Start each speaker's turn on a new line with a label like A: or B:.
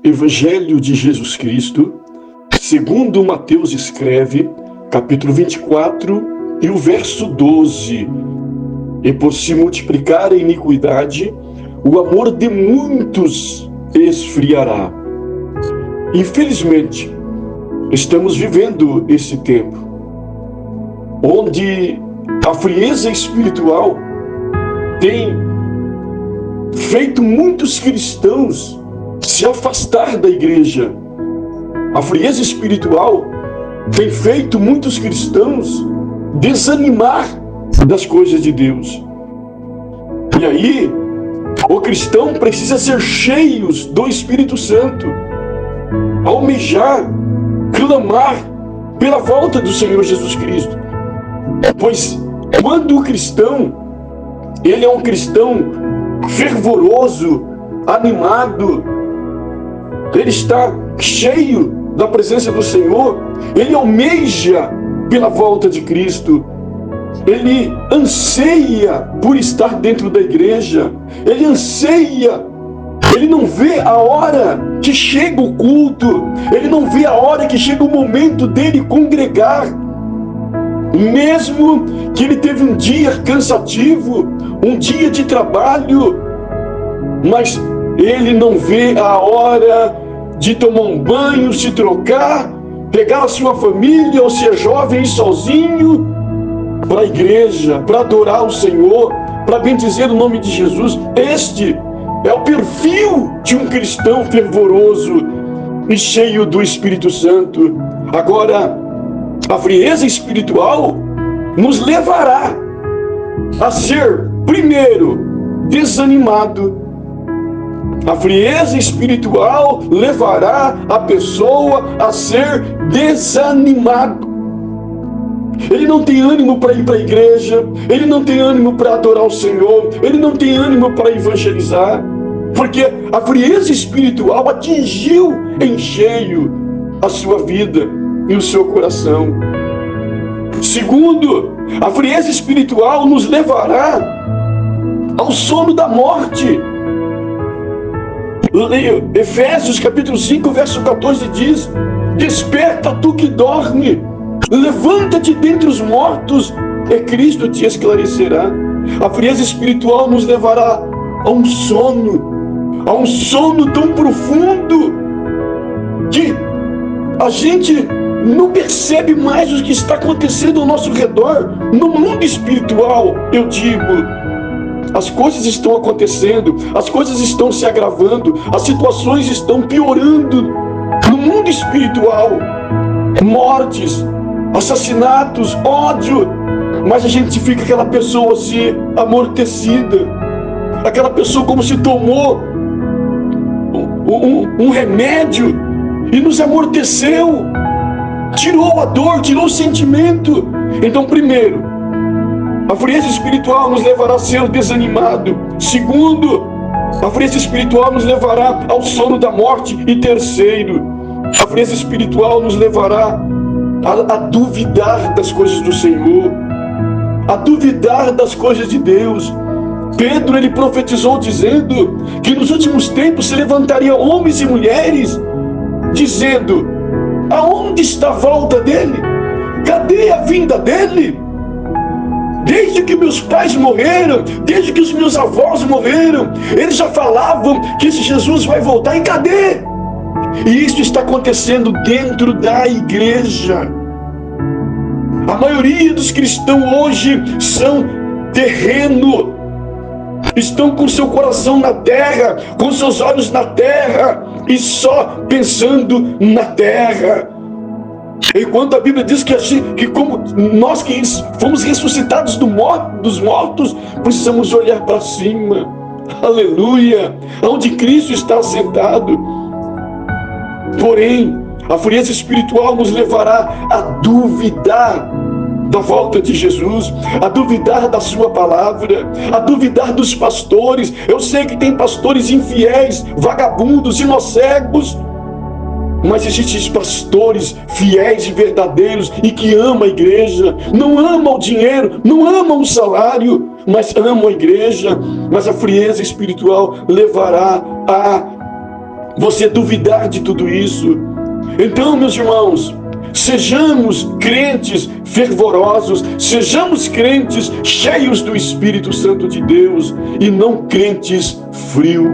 A: Evangelho de Jesus Cristo, segundo Mateus escreve, capítulo 24 e o verso 12. E por se multiplicar a iniquidade, o amor de muitos esfriará. Infelizmente, estamos vivendo esse tempo, onde a frieza espiritual tem feito muitos cristãos se afastar da igreja. A frieza espiritual tem feito muitos cristãos desanimar das coisas de Deus. E aí, o cristão precisa ser cheio do Espírito Santo, almejar, clamar pela volta do Senhor Jesus Cristo. Pois quando o cristão, ele é um cristão fervoroso, animado, ele está cheio da presença do Senhor, ele almeja pela volta de Cristo, ele anseia por estar dentro da igreja, ele anseia, ele não vê a hora que chega o culto, ele não vê a hora que chega o momento dele congregar, mesmo que ele teve um dia cansativo, um dia de trabalho, mas ele não vê a hora de tomar um banho, se trocar, pegar a sua família, ou ser jovem e sozinho, para a igreja, para adorar o Senhor, para bendizer o nome de Jesus. Este é o perfil de um cristão fervoroso e cheio do Espírito Santo. Agora, a frieza espiritual nos levará a ser, primeiro, desanimado. A frieza espiritual levará a pessoa a ser desanimado. Ele não tem ânimo para ir para a igreja, ele não tem ânimo para adorar o Senhor, ele não tem ânimo para evangelizar, porque a frieza espiritual atingiu em cheio a sua vida e o seu coração. Segundo, a frieza espiritual nos levará ao sono da morte. Efésios capítulo 5, verso 14 diz: desperta tu que dorme, levanta-te dentre os mortos, e Cristo te esclarecerá. A frieza espiritual nos levará a um sono tão profundo, que a gente não percebe mais o que está acontecendo ao nosso redor. No mundo espiritual, eu digo, as coisas estão acontecendo, as coisas estão se agravando, as situações estão piorando. No mundo espiritual, mortes, assassinatos, ódio, mas a gente fica aquela pessoa assim, amortecida, aquela pessoa como se tomou um remédio e nos amorteceu, tirou a dor, tirou o sentimento. Então, primeiro, a frieza espiritual nos levará a ser desanimado. Segundo, a frieza espiritual nos levará ao sono da morte. E terceiro, a frieza espiritual nos levará a duvidar das coisas do Senhor, a duvidar das coisas de Deus. Pedro, ele profetizou dizendo que nos últimos tempos se levantaria homens e mulheres dizendo: aonde está a volta dele? Cadê a vinda dele? Desde que meus pais morreram, desde que os meus avós morreram, eles já falavam que esse Jesus vai voltar, e cadê? E isso está acontecendo dentro da igreja. A maioria dos cristãos hoje são terreno, estão com seu coração na terra, com seus olhos na terra, e só pensando na terra. Enquanto a Bíblia diz que como nós que fomos ressuscitados dos mortos, precisamos olhar para cima, aleluia, onde Cristo está assentado. Porém, a frieza espiritual nos levará a duvidar da volta de Jesus, a duvidar da sua palavra, a duvidar dos pastores. Eu sei que tem pastores infiéis, vagabundos, inocegos, mas existem pastores fiéis e verdadeiros e que amam a igreja, não amam o dinheiro, não amam o salário, mas amam a igreja. Mas a frieza espiritual levará a você duvidar de tudo isso. Então, meus irmãos, sejamos crentes fervorosos, sejamos crentes cheios do Espírito Santo de Deus e não crentes frios.